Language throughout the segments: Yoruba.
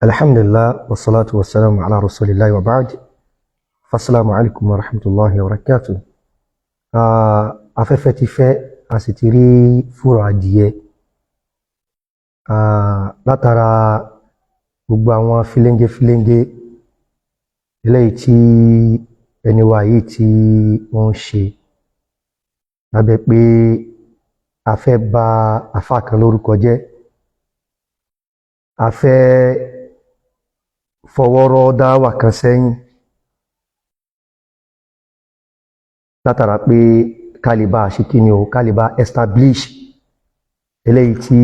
Alhamdulillah wassalatu wassalamu ala rasulillahi wa ba'd. Fassalamu alaikum wa rahmatullahi wa barakatuh. Afẹ́fẹ́ ti fẹ́, a sì ti rí fúrọ̀ adìyẹ. Látara gbogbo àwọn fíléńgé eléyìí tí ẹni wa yìí tí wọ́n ń ṣe. Lábẹ́ pé a fẹ́ bà àfáà kan lórúkọ jẹ́. A fẹ́ fọwọ́rọ́ dáwà kan sẹ́yìn látara pé kálíbà ṣe kí ni o, kálíbà establish eléyìí tí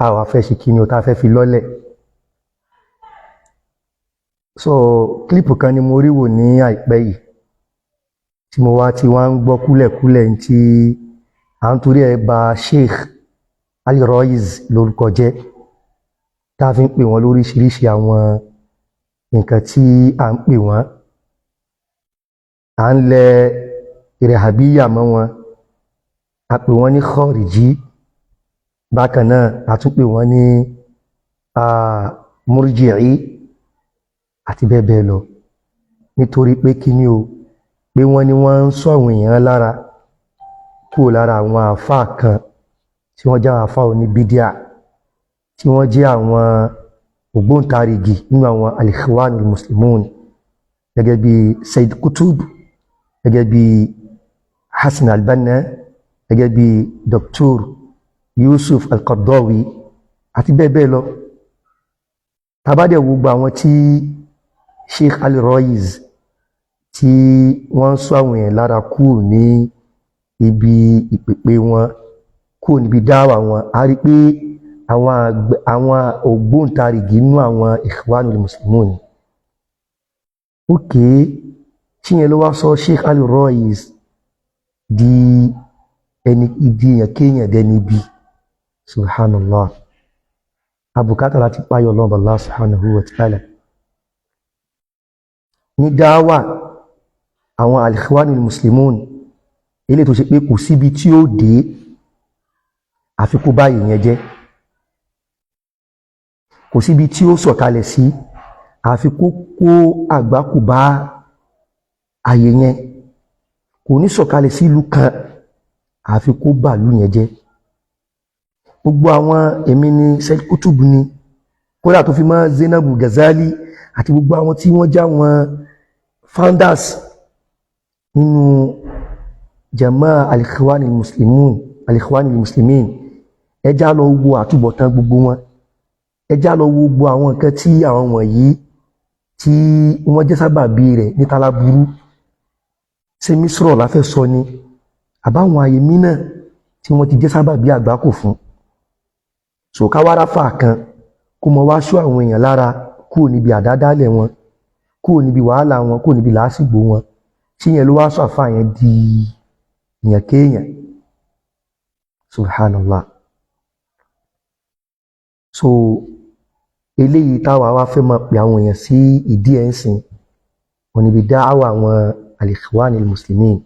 a wà fẹ́ ṣe kí ni o, tá fẹ́ fi lọ́lẹ̀. So kílípù kan ni mo rí wò ní àìpẹ́ yìí tí mo wá tí wọ́n ń gbọ́ kúlẹ̀kúlẹ̀ tí à ń torí ẹ̀ bà Sheikh Al-Royeez lórúkọ jẹ́, tá fi ń pè wọ́n lóríṣiríṣi àwọn nǹkan tí à ń pè wọ́n. À ń lẹ ìrẹ̀hàbíyà mọ́ wọn, a pè wọ́n ní khariji, bákan náà a tún pè wọ́n ní murji'i àti bẹ́ẹ̀ bẹ́ẹ̀ lọ. Nítorí pé kí ni o, pé wọ́n ní wọ́n ń sọ àwọn èèyàn lára kúrò lára àwọn àfáà kan tí wọ́n jẹ́ àfáà oníbídíà, tí wọ́n jẹ́ àwọn ògbóǹtarìgì nínú àwọn al-Ikhwanul Muslimun, gẹ́gẹ́ bí Sayyid Qutb, gẹ́gẹ́ bí Hassan al-Banna, gẹ́gẹ́ bí Dr. Yusuf al-Qaradawi àti bẹ́ẹ̀ bẹ́ẹ̀ lọ. Tàbádẹ̀ gbogbo àwọn tí Sheikh Al-Royeez tí wọ́n ń sọ àwọn èèyàn lára kúrò ní ibi ìpèpè wọn, kúrò níbi dáwà wọn, a rí pé àwọn ògbóǹtarìgì nínú àwọn Ikhwanul Muslimun. Ókè, tí yẹn ló wá sọ Sheikh Al-Royeez di èèyàn kéèyàn dẹni bí. Subhanallah. Àbùkátà láti páyọ̀ Ọlọ́run Allah subhanahu wa ta'ala. Ní dáwà àwọn al-Ikhwanul Muslimun, ilé tó ṣe pé kò síbi tí ó dé àfi kó bá èèyàn jẹ́. Kò síbi tí ó sọ̀kalẹ̀ sí àfi kó kó àgbákò bá ayé yẹn. Kò ní sọ̀kalẹ̀ sí ìlú kan àfi kó bà ìlú yẹn jẹ́. Gbogbo àwọn èmi ni Sayyid Qutb ni, kódà tó fi mọ́ Zainab Ghazali àti gbogbo àwọn tí wọ́n já wọn founders nínú Jama'a al-Ikhwanul Muslimin. Ẹjá lọ wo àtúbọ̀tán gbogbo wọn. Ẹjá lọ wo gbogbo àwọn nǹkan tí àwọn wọ̀nyí tí wọ́n jẹ́ sábàbí rẹ̀ ní tálábúrú. Ṣé Mísírọ̀ la fẹ́ sọ ni àbáwọn àyè mìíràn tí wọ́n ti jẹ́ sábàbí àgbákò fún. So káwárá fà kan kó mọ wá ṣọ́ àwọn èèyàn lára kúrò níbi àdádálẹ̀ wọn, kúrò níbi wàhálà wọn, kúrò níbi làásìgbò wọn, tí yẹn ló wá sọ àfà yẹn di èèyàn kéèyàn. Subhanallah. So eléyìí táwa wá fẹ́ máa pè àwọn èèyàn sí ìdí ẹ̀ ń sìn, wọn níbi dáwà àwọn al-Ikhwanul Muslimin.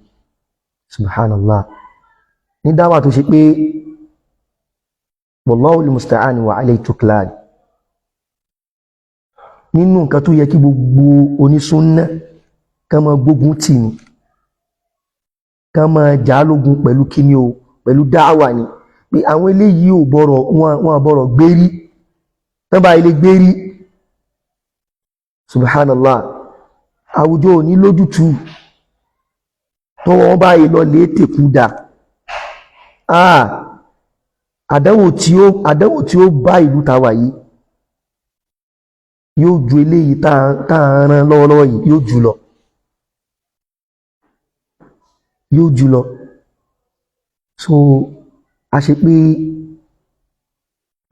Subhanallah. Ní dáwà tó ṣe pé wallahu al-musta'an wa alayhi tuklan. Nínú nǹkan tó yẹ kí gbogbo onísúnnà ká máa gbógun tì ní, ká máa jà lógun pẹ̀lú kíní o, pẹ̀lú dáwà ni, pé àwọn eléyìí ò bọ̀rọ̀ wọn bọ̀rọ̀ gbérí. Tán bá ilé gbérí, subhanallah, àwùjọ ò ní lójútù. Tọ́wọ́ wọn bá ilọ̀ lè tèkú dà. Àdánwò tí ó bá ìlú tàwà yìí yóò ju eléyìí táà rán lọ́wọ́lọ́wọ́ yìí, yóò jù lọ. So a ṣe pé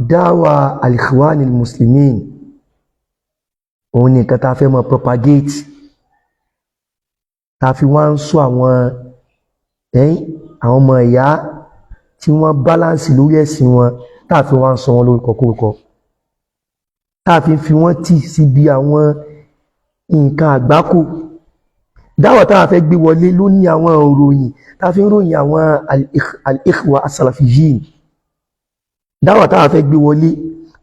dáwà al-Ikhwanul Muslimin òun ni nǹkan tá fẹ́ mọ́ propagate, tá fi wá ń sọ àwọn ọmọ ìyá tí wọ́n balance lórí ẹ̀sìn wọn, tá fi wá ń sọ wọn lórúkọ kórúkọ, tá fi wọ́n tì síbi àwọn nǹkan àgbákò. Dáwà tá fẹ́ gbé wọlé ló ní àwọn òròyìn tá fi ń ròyìn àwọn al-Ikhwa as-Salafiyyin. Dáwà tá fẹ́ gbé wọlé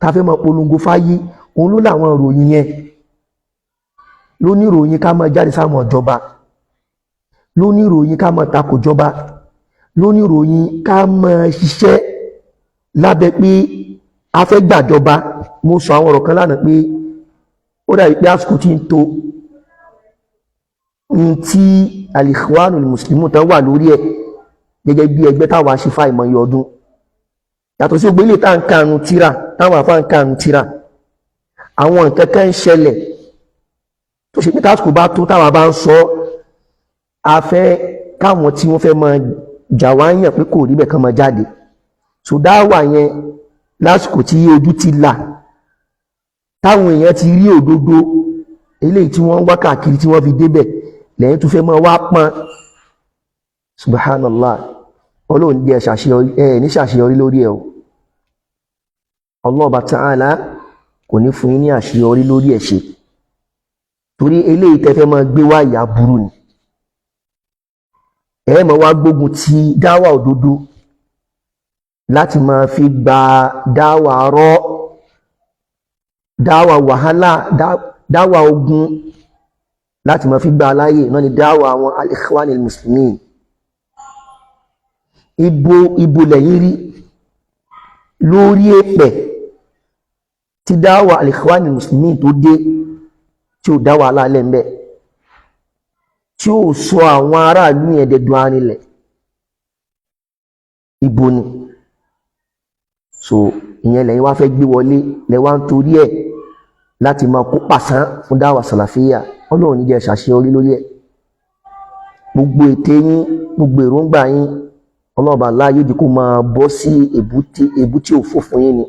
tá fẹ́ máa polongo fáyé òun ló láwọn ìròyìn yẹn, ló ní ìròyìn ká máa jáde sáwọn ìjọba, ló ní ìròyìn ká máa takò ìjọba, ló ní ìròyìn ká máa ṣiṣẹ́ lábẹ́ pé a fẹ́ gbàjọba. Mo sọ àwọn ọ̀rọ̀ kan lánàá pé ó dàbí pé àsìkò tí ń tó ní tí al-Ikhwanul Muslimun tán wà lórí ẹ̀ gẹ́gẹ́ bí ẹgbẹ́ táwa ṣe fa ìmọ̀ ọdún, yàtọ̀ sí ògbélé tá ń kanu tíra, táwọn àfá ń kanu tíra, àwọn nǹkan kan ń ṣẹlẹ̀ tó ṣe pé tásìkò bá tó táwa bá ń sọ, a fẹ́ káwọn tí wọ́n fẹ́ máa jà wá yàn pé kò rí bẹ́ẹ̀ kan máa jáde. So dáwà yẹn lásìkò tí ojú ti là, táwọn èèyàn ti rí òdodo eléyìí tí wọ́n wá káàkiri tí wọ́n fi débẹ̀, lẹ́yìn tó fẹ́ máa wá pọ́n. Subhanallah, Ọlọ́run ní ṣàṣeyọrí lórí ẹ̀ o. Allah Ta'ala kò ní fún yín ní àṣeyọrí lórí ẹ̀ ṣe, torí eléyìí tẹ́fẹ́ máa gbé wá ìyà burú ni. Ẹ máa wá gbógun ti dáwà òdodo láti máa fi gba dáwà rọ́, dáwà wàhálà, dáwà ogun, láti máa fi gba aláyè náà ni dáwà àwọn al-Ikhwanil Muslimin. Ibo lẹ́yìn rí lórí èpẹ̀ tí dáwà al-Ikhwanil Muslimin tó dé tí ó dáwà alálẹ̀ ń bẹ̀, tí ó sọ àwọn aráàlú yẹn dẹ̀dùn arìnlẹ̀, ibo ni? So ìyẹn lẹ́yìn wá fẹ́ gbé wọlé, lẹ́wà ń torí ẹ̀ láti máa kó pàṣán fún dáwà sàlàfíyà. Ọlọ́run ní jẹ́ ṣàṣeyọrí lórí ẹ̀. Gbogbo ète yín, gbogbo èròǹgbà yín, Ọlọ́run Allah yóò di kó máa bọ́ sí èbúté òfò fún yín ni,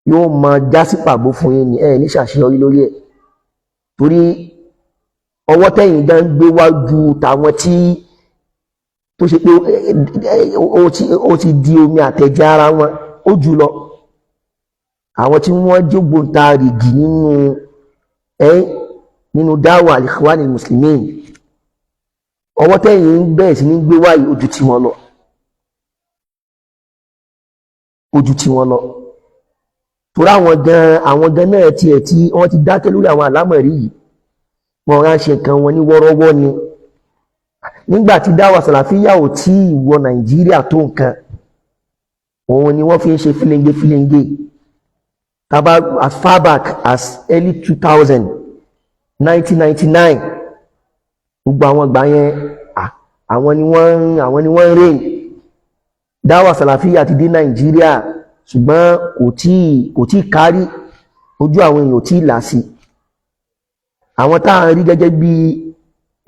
yóò máa já sí pàbó fún yín ni, ẹ ní ṣàṣeyọrí lórí ẹ̀. Torí ọwọ́ tẹ́yìn dá ń gbé wájú tàwọn tí tó ṣe pé ó ti di omi àtẹ̀jẹ́ ara wọn ó jù lọ, àwọn tí wọ́n jógbóntarìgì nínú dáwà al-Ikhwanil Muslimin, ọwọ́ tẹ́yìn ń bẹ̀rẹ̀ sí ní gbé wáyé ojú tí wọ́n lọ. Torí àwọn gan náà tí wọ́n ti dákẹ́ lórí àwọn àlámọ̀rí yìí, wọ́n rán ṣe nǹkan wọn ní wọ́rọ́wọ́ ni. Nígbà tí dáwà sàlàfíyà ò tí wọ Nàìjíríà tó nǹkan, òun ni wọ́n fi ń ṣe fílẹ̀ngé as far back as early 2000, 1999. Gbogbo àwọn ìgbà yẹn àwọn ni wọ́n reign. Dáwà sàlàfíyà ti dé Nàìjíríà ṣùgbọ́n kò tí kárí, ojú àwọn èèyàn ò tí là sí. Àwọn táà ń rí gẹ́gẹ́ bí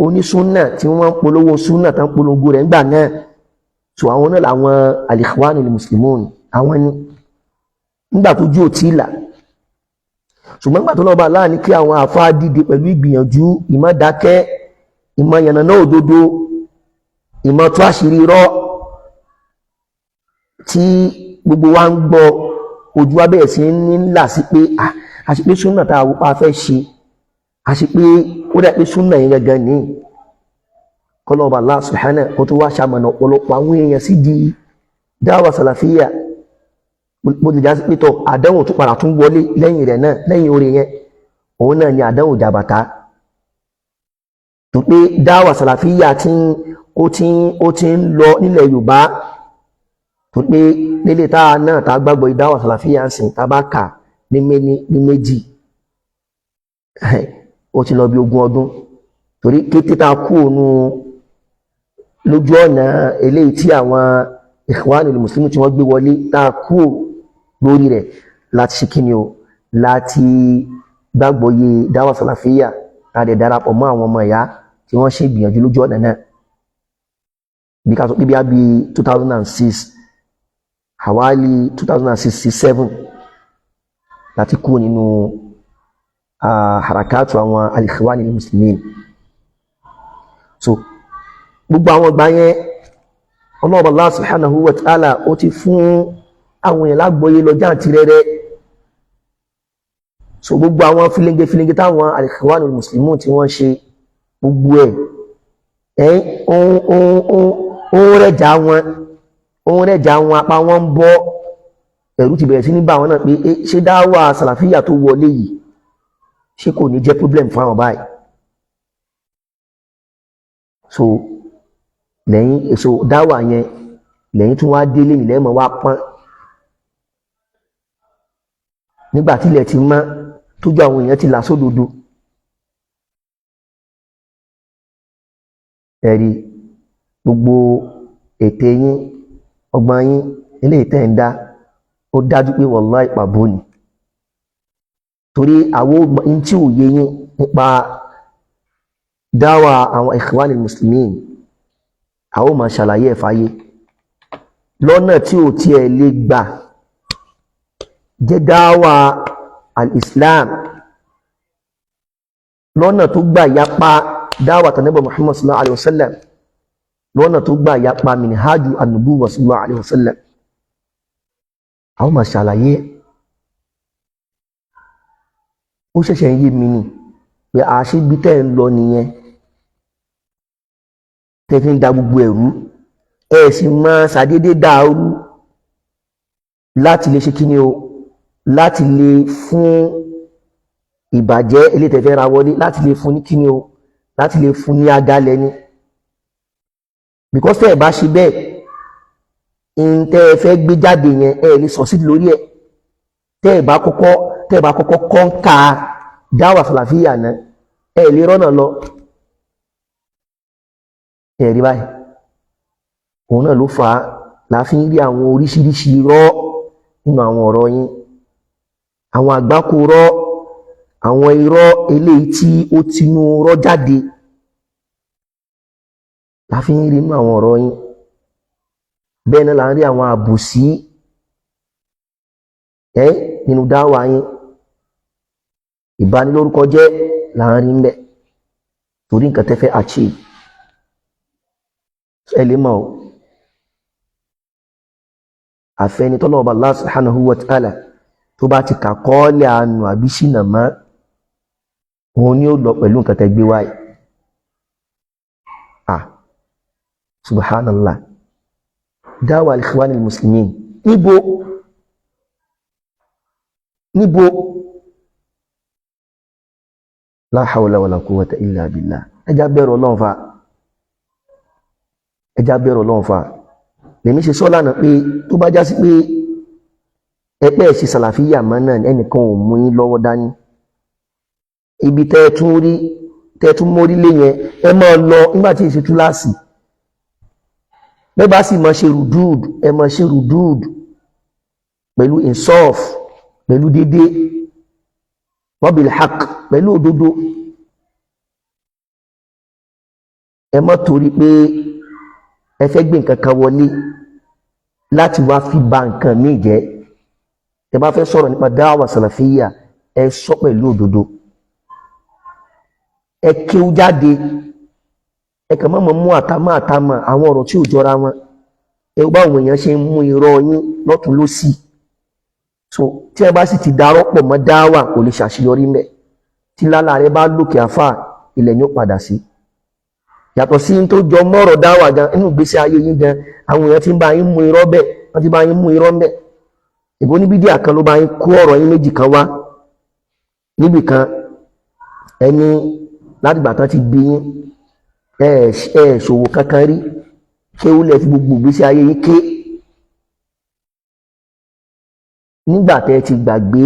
onísúnnà tí wọ́n ń polówó súnnà tán polongo rẹ̀ ńgbà náà, so àwọn náà làwọn al-Ikhwanul Muslimun, àwọn ni nígbà tó jú ò tí là. Ṣùgbọ́n nígbà tó lọ́ba láà ní kí àwọn àfáà dìde pẹ̀lú ìgbìyànjú, ìmọ̀ dákẹ́, ìmọ̀ yànnàná òdodo, ìmọ̀ tó àṣírí rọ́, tí gbogbo wa ń gbọ́, ojú wa bẹ̀rẹ̀ sí ní là sí pé àṣepé súnnà tá a wọ́pá fẹ́ ṣe, àṣepé ó dá pé súnnà yẹn gangan ní kọ́lọ́ọ̀bà Allah subhanahu kó tó wá ṣàmọ̀nà ọ̀pọ̀lọpọ̀ àwọn èèyàn sí di dáwà sàlàfíyà. Mo ti já sí pé tọ́ àdánwò tó padà tún wọlé lẹ́yìn rẹ̀ náà, lẹ́yìn orí yẹn, òun náà ni àdánwò jàbàtà. Tó pé dáwà sàlàfíyà ó ti ń lọ nílẹ̀ Yorùbá, tó pé nílé táà náà tá gbàgbọ́ ìdáwà sàlàfíyà ń sìn tá bá kà ní méjì, ó ti lọ bí 20 ọdún. Torí kété tá kú ònú lójú ọ̀nà eléyìí tí àwọn Ikhwanul Muslimin tí wọ́n gbé wọlé, tá kú lórí rẹ̀ láti ṣe kíni o, láti gbàgbọ́ yé dáwà sàlàfíyà, láti darapọ̀ mọ́ àwọn ọmọ ìyá tí wọ́n ṣe gbìyànjú lójú ọ̀nà náà. Bí ká sọ pé bí a bí 2006, Hawali 2006-07 láti kú nínú harakatu àwọn al-Ikhwanil Muslimin. So gbogbo àwọn ìgbà yẹn Ọlọ́hun Allah subhanahu wa ta'ala ó ti fún àwọn èèyàn lágbọ́yé lọ jàntìrẹrẹ. So gbogbo àwọn fílẹ̀ngẹ táwọn al-Ikhwanil Muslimin tí wọ́n ṣe, gbogbo ẹ̀ ó rẹ̀jà wọn apá wọn ń bọ́, ẹ̀rù ti bẹ̀rẹ̀ sí ní bá wọn náà pé ṣé dáwà sàlàfíyà tó wọlé yìí ṣé kò ní jẹ́ problem fún àwọn báyìí. So lẹ́yìn èso dáwà yẹn lẹ́yìn tí wọ́n á délé ilẹ̀ mọ́ wá pọ́n nígbà tí ilẹ̀ ti mọ́ tójú àwọn èèyàn ti là sódodo. Ẹ̀rí gbogbo ète yín ọgbọ́n yín eléyìí tẹ́ ń dá ó dájú pé wallahi pàbó ni, torí àwọn ohun tí ò yé yín nípa dáwà àwọn Ikhwanul Muslimin àwọn máa ṣàlàyé ẹ̀fáyé lọ́nà tí ò tiẹ̀ lè gbà jẹ́ dáwà al-Islam, lọ́nà tó gbà yapa dáwà tànábì Muhammad sallallahu alaihi wasallam, lọ́nà tó gbà yapa minhaju an-nubuwwah sallallahu alaihi wasallam. Àwọn máa ṣàlàyé. Ó ṣẹ̀ṣẹ̀ ń yé mi ni pé àṣíbí tẹ́ ń lọ nìyẹn tẹ́ fi ń da gbogbo ẹ̀rú ẹ̀ sì máa ṣàdédé dàrú láti lè ṣe kí ni o, láti lè fún ìbàjẹ́ elétẹ̀fẹ́ ra wọlé, láti lè fún ní kí ni o, láti lè fún ní agálẹ̀ ni. Because tẹ́ ẹ̀ bá ṣe bẹ́ẹ̀ in tẹ́ ẹ fẹ́ gbé jáde yẹn ẹ lè sọ sí lórí ẹ̀. Tẹ́ ẹ̀ bá kọ́kọ́ kọ́ńkà dáwà sàlàfíyà náà ẹ lè rọ́nà lọ. Ẹ̀rí báyìí òun náà ló fà á láfi ń rí àwọn oríṣiríṣi irọ́ nínú àwọn ọ̀rọ̀ yín, àwọn àgbákò rọ́, àwọn irọ́ eléyìí tí ó tinú rọ́ jáde láfi ń rí nínú àwọn ọ̀rọ̀ yín. Bẹ́ẹ̀ náà là ń rí àwọn àbùsí nínú dáwà yín, ìbanilórúkọ jẹ́ là ń rí ń bẹ̀ torí nǹkan tẹ́ fẹ́ achieve. Ẹ lè mọ̀ ọ́ àfẹ́ni tọ́lọ́ọ̀bà Allah subhanahu wa ta'ala tó bá ti kàkọ́ọ́lẹ̀ àánú àbí ṣìnà mọ́ òun ni ó lọ pẹ̀lú nǹkan tẹ́ gbé wáyé. Subhanallah, dáwà al-Ikhwanul Muslimin níbo la hawla wala quwwata illa billah. Ẹjá bẹ̀rù Ọlọ́run fa, ẹjá bẹ̀rù Ọlọ́run fa. Lèmi ṣe sọ lánàá pé tó bá já sí pé ẹgbẹ́ ẹ̀sìn sàlàfíyà mọ́ náà ẹnìkan ò mú yín lọ́wọ́ dání, ibi tẹ́ẹ̀tún mórí lé yẹn ẹ máa lọ nígbà tí èsì túláàsì. Bẹ́ẹ̀ bá sì máa ṣe rùdúùd ẹ máa ṣe rùdúùd pẹ̀lú insaf, pẹ̀lú dédé, wa bil haqq, pẹ̀lú òdodo. Ẹ má torí pé ẹ fẹ́ gbé nǹkan kan wọlé láti wá fi ba nǹkan míì jẹ́. Tẹ́ bá fẹ́ sọ̀rọ̀ nípa dáwà sàlàfíyà ẹ sọ pẹ̀lú òdodo, ẹ kéwú jáde, ẹ kàn mọ́ mú àtàmọ́ àwọn ọ̀rọ̀ tí ò jọra wọn. Ẹ bá àwọn èèyàn ṣe ń mú irọ́ yín lọ́tún lósì. So tí ẹ bá sì ti darọ́pọ̀ mọ́ dáwà kò lè ṣàṣeyọrí mẹ́. Tí lálá rẹ bá lókè àfà ilẹ̀ ni ó padà sí. Yàtọ̀ sí tó jọ mọ́rọ̀ dáwà gan inú ìgbésí ayé yín gan àwọn èèyàn ti ń bá yín mú irọ́ bẹ́ẹ̀, wọ́n ti bá yín mú irọ́ bẹ́ẹ̀. Ìbò ní bídíà kan ló bá yín kó ọ̀rọ̀ yín méjì kan wá níbì kan ẹni látìgbà tán ti bí yín ṣòwò kankan rí, ṣé ó lẹ̀ fi gbogbo ìgbésí ayé yín ké. Nígbà tẹ́ ti gbàgbé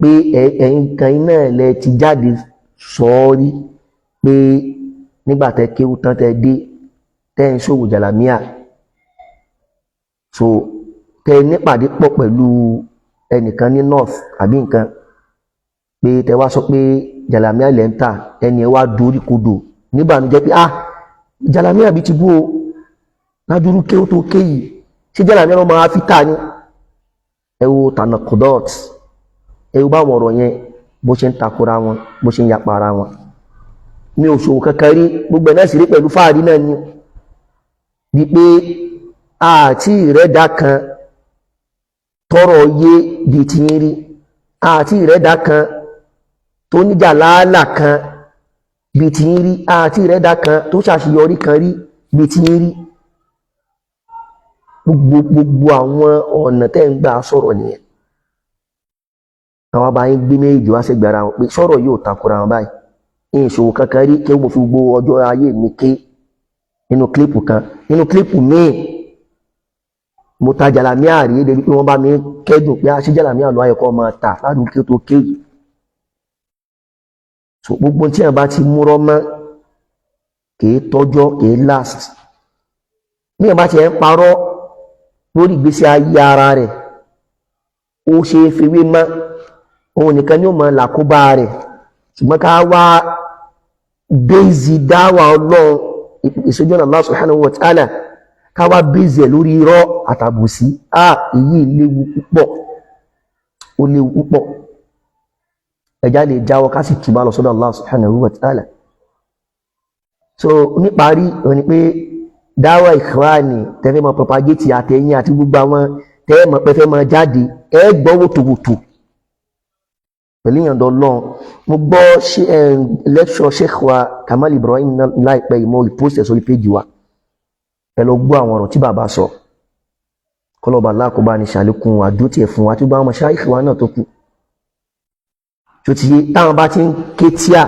pé ẹ̀yin kan iná lẹ ti jáde sọ́ọ́rí pé nígbà tẹ́ kéwú tán tẹ́ dé tẹ́ ń ṣòwò jàlámíà, so tẹ́ nípàdé pọ̀ pẹ̀lú ẹnìkan ní north àbí nǹkan pé tẹ́ wá sọ pé jàlámíà lẹ́ ń tà, ẹni ẹ wá dorí kodò níbànújẹ́ pé jàlámíà bí ti bú o ládúrú kéwú tó ké yìí ṣé jàlámíà wọn máa fi tà ní. Ẹ wo tanakudot, ẹ wo báwọn ọ̀rọ̀ yẹn bó ṣe ń takora wọn, bó ṣe ń yapa ara wọn. Mi ò ṣòwò kankan rí, gbogbo ẹ̀ náà sì rí pẹ̀lú fáàrí náà ni bí pé àti ìrẹ́dà kan tọrọ yé bí ti ń rí, àti ìrẹ́dà kan tó níjà láàlà kan bí ti ń rí, àti ìrẹ́dà kan tó ṣàṣeyọrí kan rí bí ti ń rí. gbogbo àwọn ọ̀nà tẹ́ ń gbà sọ̀rọ̀ nìyẹn àwọn abáyín gbé méjì wá sẹ́gbẹ̀ẹ́ ara wọn pé sọ̀rọ̀ yóò takora wọn báyìí ìṣòwò kankan rí kí mo fi gbogbo ọjọ́ ayé mi ké nínú kílípù kan nínú kílípù míì mo ta jàlámíà rí débi pé wọ́n bá mi kẹ́dùn pé aṣí jàlámíà lọ ayẹ̀kọ́ máa tà ládùúgbò kí ó tó kéyìí so gbogbo tí ẹ̀ bá ti múrọ́ mọ́ kìí tọ́jọ́ kìí last bí ẹ̀ bá ti ẹ̀ ń parọ́ lórí ìgbésí ayé ara rẹ̀ ó ṣe é fi wé mọ́ òun nìkan ni ó mọ̀ làkóbá rẹ̀ ṣùgbọ́n ká wá bẹ́ẹ̀zì dáwà ọlọ́run ìṣojú ọ̀nà Allah subhanahu wa ta'ala ká wá bẹ́ẹ̀zì ẹ̀ lórí irọ́ àtàbùsí èyí léwu púpọ̀ ó léwu púpọ̀ ẹ̀já lè jáwọ́ ká sì túbá lọ sọ́dọ̀ Allah subhanahu wa ta'ala so níparí òní pé dáwà Ikhwani tẹ́fẹ́ mọ́ propagate àtẹ̀yìn àti gbogbo àwọn tẹ́ẹ̀mọ̀ pẹ́fẹ́ mọ́ jáde ẹ gbọ́ wòtòwòtò pẹ̀lú ìyàndọ̀ lọ́n mo gbọ́ lecture Sheikh wa Kamal Ibrahim láìpẹ́ ìmọ̀ ìpósẹ̀ sórí péjì wa ẹ lọ gbọ́ àwọn ọ̀rọ̀ tí bàbá sọ kọlọ̀bà láàkóbá ní ṣàlékún àdótì ẹ̀ fún wa tí ó bá wọn ṣáà ìfìwà náà tó kù tó ti yé táwọn bá ti ń ké tíà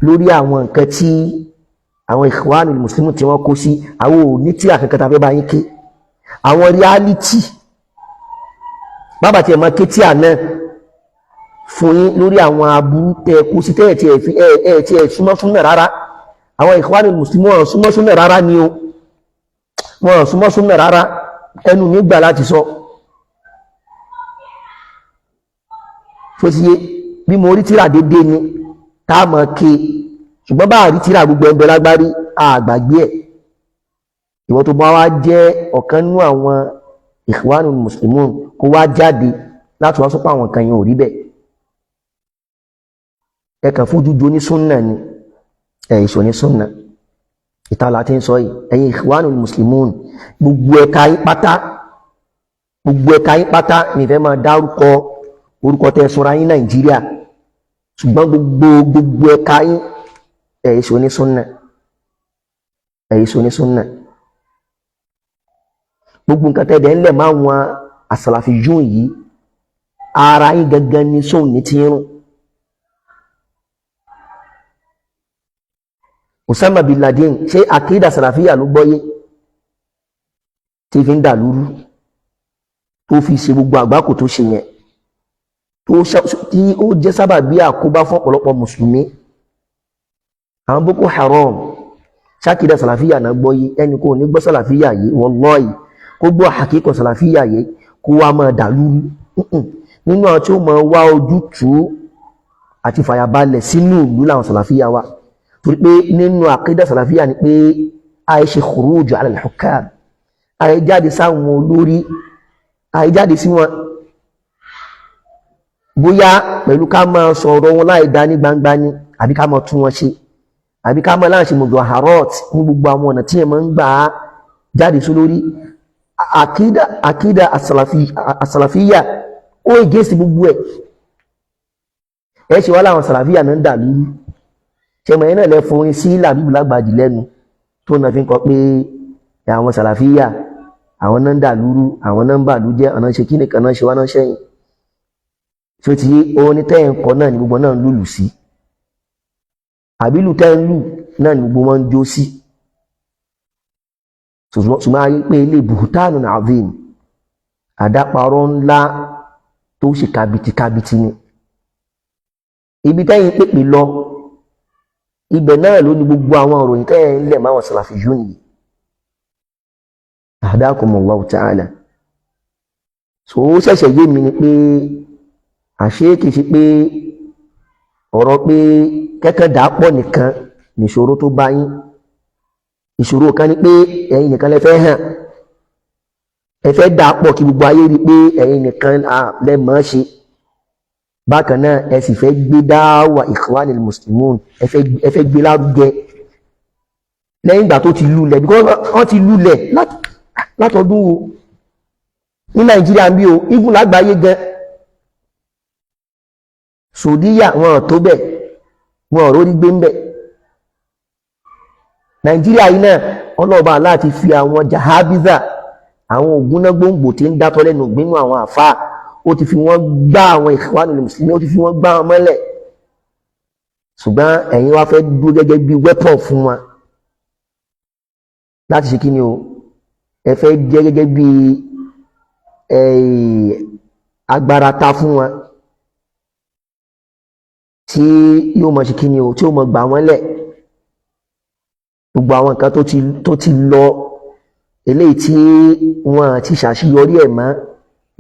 lórí àwọn nǹkan tí àwọn Ikhwanul Muslimun tí wọ́n kó sí àwọn ò ní tíà kankan tàbí bá yín ké àwọn reality bàbá tí ẹ máa ké tíà náà fún yín lórí àwọn aburú tẹ kú sí tẹ́ tí ẹ̀ súnmọ́ súnmọ́ rárá àwọn Ikhwanul Muslimun wọ́n súnmọ́ súnmọ́ rárá ni o wọ́n súnmọ́ súnmọ́ rárá ẹnu nígbà láti sọ tó ti yé bí mo rí tíra dédé ni táàmọ̀ ké ṣùgbọ́n bá rí tíra gbogbo ẹgbẹ́ lágbárí àgbàgbé ẹ̀ ìwọ tó bá wá jẹ́ ọ̀kan nínú àwọn Ikhwanul Muslimun kó wá jáde láti wá sọpọ̀ àwọn kan yẹn ò rí bẹ́ẹ̀ ẹkàn fojú jo ní súnnà ni ìṣò ní súnnà ìtàlá tí ń sọ yìí ẹ̀yin Ikhwanul Muslimun gbogbo ẹ̀ka yín pátá nìfẹ́ máa dárúkọ orúkọ tẹ́ sọ́ra yín Nàìjíríà ṣùgbọ́n gbogbo ẹ̀ka yín ìṣò ní súnnà gbogbo nǹkan tẹ́ẹ̀dẹ̀ ńlẹ̀ máa wọn àsàlàfíyùn yìí ara yín gangan ní sóun ní ti rún Osama bin Laden ṣe àkídà sàlàfíyà ló gbọ́yé tí fi ń dà lúrú tó fi ṣe gbogbo àgbákò tó ṣe yẹn tí ó jẹ́ sábà bí àkóbá fún ọ̀pọ̀lọpọ̀ mùsùlùmí àwọn Boko Haram ṣàkídà sàlàfíyà náà gbọ́yé ẹni kò ní gbọ́ sàlàfíyà yìí wallahi kó gbọ́ àkíkọ̀ sàlàfíyà yìí kó wá máa dà lúrú nínú àwọn tí ó máa wá ojútùú àti fàyàbalẹ̀ sínú ìlú làwọn sàlàfíyà wà torí pé nínú àkídà sàlàfíà ni pé àìṣe khuruju ala al-hukam àìjáde sáwọn olórí àìjáde sí wọn bóyá pẹ̀lú ká máa sọ̀rọ̀ wọn láì dá ní gbangba ni àbí ká máa tún wọn ṣe àbí ká máa láǹṣe mudaharat ní gbogbo àwọn ọ̀nà tí ẹ máa ń gbà á jáde sí lórí àkídà àsàlàfíyà ó ìgésì gbogbo ẹ̀ ṣe wá láwọn sàlàfíyà náà ń dà lórí ṣẹmọ̀ yẹn náà lẹ fún orin sí Làbíbù Lágbàjì lẹ́nu tó náà fi ń kọ pé àwọn sàlàfíyà àwọn náà ń dà lúrú àwọn náà ń bà lú jẹ́ ọ̀nà ṣe kí nìkan náà ṣe wá náà ṣẹ́yìn tí ó ti yé orin tẹ́yìn kọ náà ni gbogbo náà ń lùlù sí àbílù tẹ́yìn lù náà ni gbogbo wọn ń jó sí ṣùgbọ́n ayé pé ilé buhutanu azim àdáparọ́ ńlá tó ṣe kàbìtìkàbìtì ni ibi tẹ́yìn pèpè lọ ibẹ̀ náà ló ní gbogbo àwọn òròyìn tẹ́yẹ ilẹ̀ máa wọ̀n Salafiyun yìí ahdakumullahu ta'ala so ó ṣẹ̀ṣẹ̀ yé mi ni pé àṣé kìí ṣe pé ọ̀rọ̀ pé kẹ́kẹ́ dàápọ̀ nìkan nìṣòro tó bá yín ìṣòro kan ni pé ẹ̀yin nìkan lẹ fẹ́ hàn ẹ fẹ́ dàápọ̀ kí gbogbo ayé rí pé ẹ̀yin nìkan lẹ mọ̀ ṣe bákan náà ẹ sì fẹ́ gbé dáwà Ikhwanul Muslimun ẹ fẹ́ gbé lárugẹ lẹ́yìn ìgbà tó ti lulẹ̀ because wọ́n ti lulẹ̀ látọdún wo ní Nàìjíríà ń bí o even lágbàáyé gan Saudiya wọn tó bẹ̀ wọn rórí gbé ń bẹ̀ Nàìjíríà yìí náà ọlọ́ọ̀bá láti fi àwọn jahabiza àwọn ògúnná gbòǹgbò tí ń dátọ́ lẹ́nu gbínú àwọn àfáà ó ti fi wọ́n gbá àwọn Ikhwanul Muslimin ó ti fi wọ́n gbá wọn mọ́lẹ̀ ṣùgbọ́n ẹ̀yin wá fẹ́ dúró gẹ́gẹ́ bí weapon fún wọn láti ṣe kí ni o ẹ fẹ́ jẹ́ gẹ́gẹ́ bí agbára ta fún wọn tí yóò mọ̀ ṣe kí ni o tí ó mọ̀ gbà wọ́n lẹ̀ gbogbo àwọn nǹkan tó ti lọ eléyìí tí wọ́n ti ṣàṣeyọrí ẹ̀ mọ́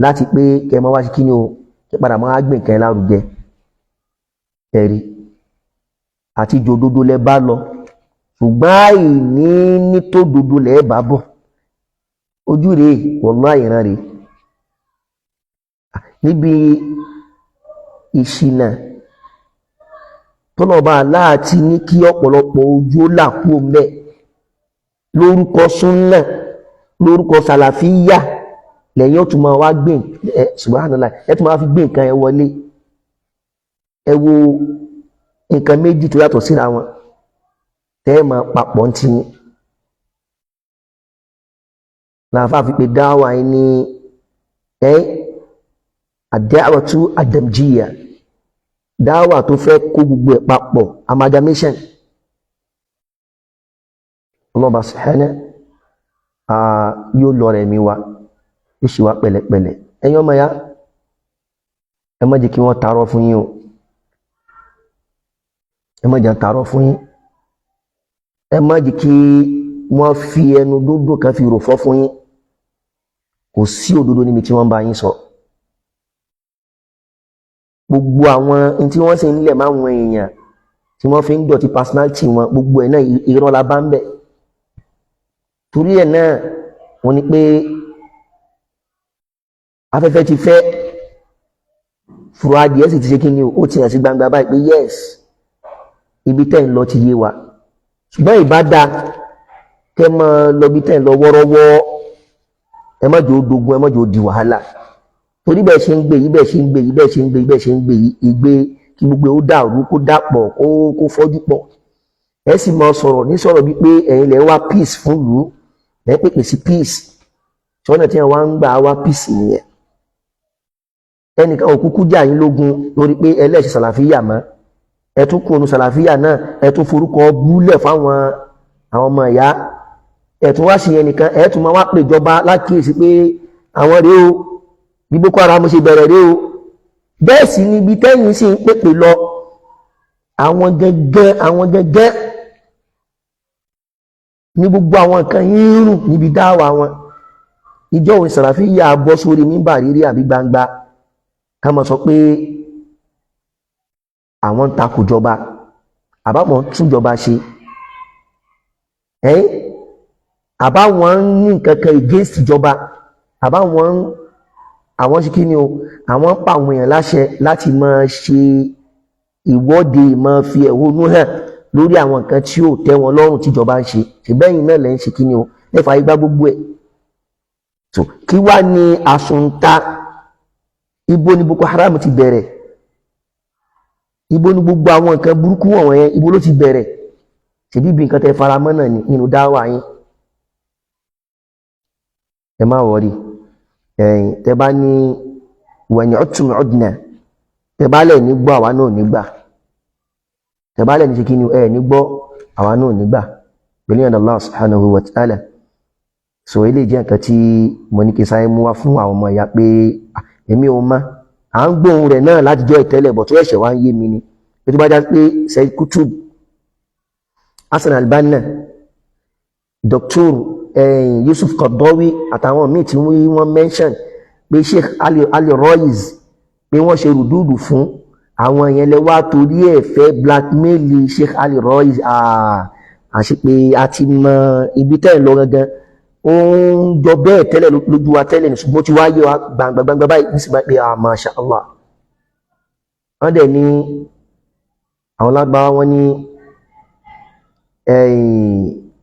láti pé kẹ́ mọ́ wá ṣe kí ni o kẹ́ padà mọ́ á gbé nǹkan lárugẹ ẹ̀rí àti jòdodo lẹ bá lọ ṣùgbọ́n àìní ní tó dodo lẹ bá bọ̀ ojú rèé wallahi ìran rèé níbi ìṣìnà tọ́lọ̀bá láti ní kí ọ̀pọ̀lọpọ̀ ojú ó là kú mẹ́ lórúkọ súnnà lórúkọ sàlàfíyà lẹ́yìn ó tún máa wá gbé subhanallah ẹ tún máa fi gbé nǹkan ẹ wọlé ẹ wo nǹkan méjì tó yàtọ̀ síra wọn tẹ́ máa papọ̀ tí láàfáà fi pé dáwà ní ad-da'watu ad-damjiyya dáwà tó fẹ́ kó gbogbo ẹ̀ papọ̀ amalgamation ọlọ́ba sẹ́hẹ́nẹ́ yóò lọ rẹ̀ mi wá yóò ṣe wá pẹ̀lẹ́pẹ̀lẹ́ ẹ̀yin ọmọ ya ẹ má jẹ́ kí wọ́n tààrọ fún yín o ẹ má jẹ́ tààrọ fún yín ẹ má jẹ́ kí wọ́n fi ẹnu dúdú kan fi rò fọ́ fún yín kò sí òdodo níbi tí wọ́n bá yín sọ gbogbo àwọn tí wọ́n sì ń lẹ̀ máa wọn èèyàn tí wọ́n fi ń dọ̀tí personality wọn gbogbo ẹ̀ náà irọ́ la bá ń bẹ̀ torí ẹ̀ náà wọ́n ní pé afẹ́fẹ́ ti fẹ́ fúra adìẹ sì ti ṣe kí ni ó ti hàn sí gbangba báyìí pé yes ibi tẹ́ ń lọ ti yé wa ṣùgbọ́n ìbá dáa kẹ́ mọ́ lọ bí tẹ́ ń lọ wọ́rọ́wọ́ ẹ má jò ó dogun ẹ má jò ó di wàhálà torí bẹ́ẹ̀ ṣe ń gbé yìí bẹ́ẹ̀ ṣe ń gbé yìí bẹ́ẹ̀ ṣe ń gbé yìí bẹ́ẹ̀ ṣe ń gbé yìí ìgbé kí gbogbo ó dàrú kó dàpọ̀ kó fọ́jú pọ̀ ẹ sì máa sọ̀rọ̀ ní sọ̀rọ̀ bíi pé ẹ̀yin lẹ́ wá peace fún ìlú lẹ́ pèpè sí peace ṣọ́nà tí wọ́n ń gbà wá peace nìyẹn ẹnìkan ò kúkú jà yín lógun lórí pé ẹlẹ́ṣin sàlàfíà mọ́ ẹ tún kùnú sàlàfíà náà ẹ tún forúkọ búlẹ̀ fáwọn àwọn ọmọ ìyá ẹ tún wá sí yẹn nìkan ẹ tún máa wá pèjọba lákìyèsí pé àwọn rèé o bí Boko Haram ṣe bẹ̀rẹ̀ rí o bẹ́ẹ̀ sì ni ibi tẹ́yìn sí ń pèpè lọ àwọn gẹ́gẹ́ ní gbogbo àwọn nǹkan yìí rùn níbi dáwà wọn ìjọ òun sàlàfíà bọ́ sórí mímbà rírí àbí gbangba ká máa sọ pé àwọn ń takò jọba àbáwọn túnjọba ṣe àbáwọn ní nǹkan kan against ìjọba àbáwọn àwọn ṣe kí ni o àwọn ń pa àwọn èèyàn láṣẹ láti máa ṣe ìwọ́de máa fi ẹ̀hónú hàn lórí àwọn nǹkan tí ó tẹ́ wọn lọ́rùn tíjọba ń ṣe ṣèbẹ́yìn náà lẹ́yìn ṣe kí ni o lẹ́fà igbá gbogbo ẹ̀ so kí wá ní àsunta ibo ni Boko Haram ti bẹ̀rẹ̀ ibo ni gbogbo àwọn nǹkan burúkú wọ̀nyẹn yẹn ibo ló ti bẹ̀rẹ̀ ṣèbí bí nǹkan tẹ́ faramọ́ náà nínú dáwà yín ẹ má wọrí tẹ́ bá ní wẹ̀yìn ọ̀tún ọ̀dùnà tẹ́ bá lẹ̀ ní gbọ́ àwa náà nígbà tẹ́ bá lẹ̀ ní ṣe kí ni ẹ̀ ní gbọ́ àwa náà nígbà pẹ̀lú ìyànà Allah subhanahu wa ta'ala so ilé jẹ́ nǹkan tí mo ní kí sáyé mú wá fún àwọn ọmọ ìyá pé èmi ò mọ̀ à ń gbóhùn rẹ̀ náà láti jọ ìtẹ́lẹ̀ bọ̀ tó ẹ̀ṣẹ̀ wá ń yé mi ni pé tó bá já pé Sayyid Qutb Hassan al-Banna Dr. Yusuf Qaradawi àtàwọn míì tí wọ́n mention pé Sheikh Ali Royce pé wọ́n ṣe rùdúùdù fún àwọn èèyàn lẹ wá torí ẹ̀ fẹ́ blackmail Sheikh Ali Royce àṣẹ pé a ti mọ ibi tẹ́ ẹ̀ lọ gangan ó ń jọ bẹ́ẹ̀ tẹ́lẹ̀ lójú wa tẹ́lẹ̀ ní ṣùgbọ́n tí wá yé wa gbangba báyìí ní sígbà pé masha Allah wọ́n dẹ̀ ní àwọn lágbàá wọn ní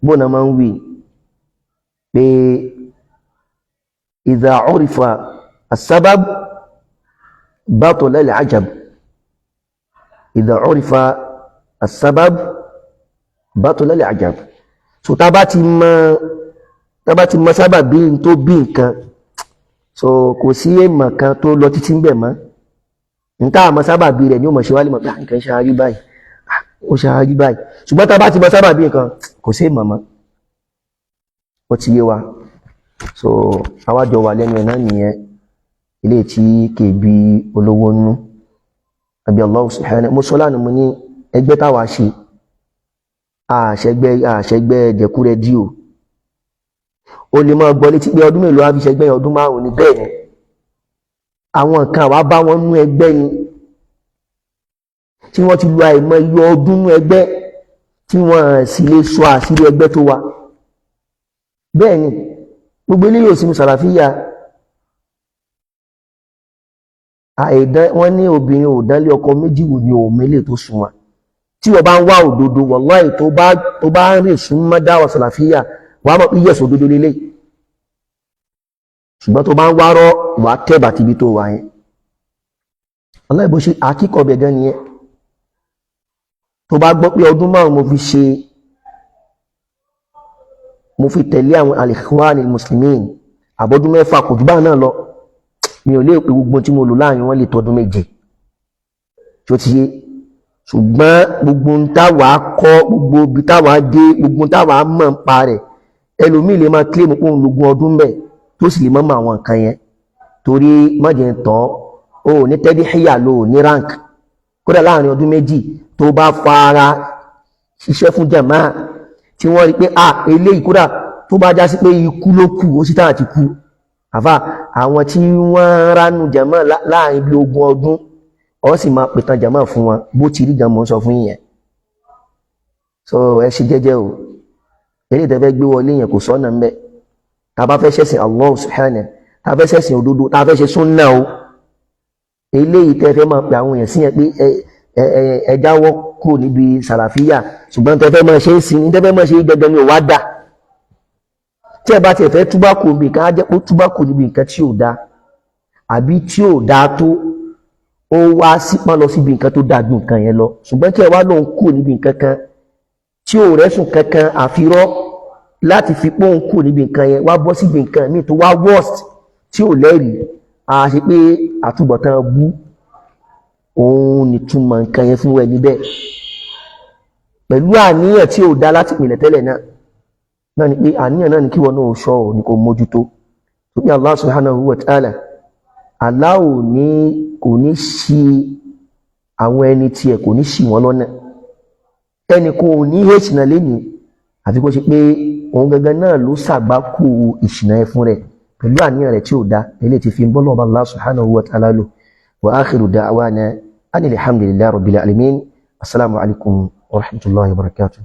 bóna máa ń wí pé idha urifa as-sabab batala al-ajab idha urifa as-sabab batala al-ajab so tá bá ti mọ tá bá ti mọ sábà bí n tó bí nǹkan so kò sí èèmọ̀ kan tó lọ títí ń bẹ̀ mọ́ nǹkan àmọ́ sábà bí rẹ̀ ni ó mọ̀ ṣe wálé mọ̀ pé nǹkan ṣáájú báyìí ó ṣáájú báyìí ṣùgbọ́n tá bá ti mọ sábà bí nǹkan kò sí èèmọ̀ mọ́ ó ti yé wa so àwájọ wà lẹ́nu ẹ̀ náà nìyẹn ilé tí kè bí olówó nú àbí Allah subhanahu mo sọ lánàá mo ní ẹgbẹ́ táwa ṣe àṣẹgbẹ́ dẹ̀kúrẹ́ díò o lè máa gbọ́ létí pé ọdún mélòó á fi ṣẹgbẹ́ ọdún 5 ní bẹ́ẹ̀ ni àwọn nǹkan àwa bá wọn nú ẹgbẹ́ ni tí wọ́n ti lo àìmọ̀ iye ọdún nú ẹgbẹ́ tí wọ́n sì lè sọ àṣírí ẹgbẹ́ tó wà bẹ́ẹ̀ ni gbogbo ilé yóò sínú sàlàfíà wọ́n ní obìnrin ò dánlé ọkọ méjì wò ní òmìnlẹ̀ tó súnmọ́ tí wọ́n bá ń wá òdodo wallahi tó bá ń rìn súnmọ́ dáwà sàlàfíà wà mọ̀ píyẹ̀sọ̀ òdodo lélẹ̀ ṣùgbọ́n tó bá ń wárọ́ wà tẹ́bà ti bí tó wà yẹn wallahi bó ṣe àkíkọ̀ bẹ̀ gan nìyẹn tó bá gbọ́ pé ọdún 5 mo fi tẹ̀lé àwọn al-ikhwanil muslimin àbọ́dún 6 kò jù bá náà lọ mi ò lè pé gbogbo tí mo lò láàrin wọn lè tọdún 7 tí ó ti yé ṣùgbọ́n gbogbo ń táwà kọ́ gbogbo ibi táwà dé gbogbo táwà mọ̀ ń pa rẹ̀ ẹlòmíì lè máa kílèmù pé òun lógún ọdún bẹ́ẹ̀ tó sì lè mọ́ àwọn nǹkan yẹn torí mọ́jẹ̀ ń tán o ní tẹ́dí híyà ló ní rank kódà láàrin ọdún 2 tó bá fara ṣiṣẹ́ fún jàmáà tí wọ́n rí pé eléyìí kódà tó bá já sí pé ikú ló kù ó sì táà ti kú àfà àwọn tí wọ́n ránú jàmáà láàrin bí 20 ọdún ọ sì máa pètàn jàmáà fún wọn bó ti rí gan mọ́ sọ fún yẹn so ẹ ṣe jẹ́jẹ́ o eré ìtẹ́fẹ́ gbé wọlé yẹn kò sọ́nà ń bẹ́ ta bá fẹ́ ṣẹ̀sìn Allah subhanahu ta fẹ́ ṣẹ̀sìn òdodo ta fẹ́ ṣe súnnà o eléyìí tẹ́fẹ́ máa pè àwọn èèyàn sí yẹn pé ẹ jáwọ́ kúrò níbi sàlàfíà ṣùgbọ́n tẹ́fẹ́ máa ṣe ń sin tẹ́fẹ́ máa ṣe gẹ́gẹ́ ni ò wá dà tí ẹ bá ti fẹ́ túbá kò níbi nǹkan á jẹ́ pé túbá kò níbi nǹkan tí ò dá àbí tí ò dá tó ó wá sípọ́n lọ síbi nǹkan tó dáa ju nǹkan yẹn lọ ṣùgbọ́n kí ẹ wá lóun kúrò níbi nǹkan kan tí ò rẹ́sùn kankan àfirọ́ láti fi pọ́n kúrò níbi nǹkan yẹn wá bọ́ síbi nǹkan míì tó wá worst tí ò lẹ́rìí a ṣe pé àtúbọ̀tán bú òun nìtumọ̀ nǹkan yẹn fún ẹni bẹ́ẹ̀ pẹ̀lú àníyàn tí ò dá láti pìlẹ̀ tẹ́lẹ̀ náà ni pé àníyàn náà ni kí wọn náà ṣọ́ ò ní kò mójútó tó ní Allah subhanahu wa ta'ala Allah kò ní ṣì àwọn ẹni tí ẹ kò ní ṣì wọ́n lọ́nà ẹni kò ní ìṣìnà lẹ́ni àfi kó ṣe pé òun gangan náà ló ṣàgbákò ìṣìnà ẹ fún rẹ̀ pẹ̀lú àníyàn rẹ̀ tí ò dá ilé ti fi ń bọ́ lọ́wọ́ Allah subhanahu wa ta'ala lò wa akhiru da'wana anil hamdulillahi rabbil alamin assalamu alaikum wa rahmatullahi wa barakatuh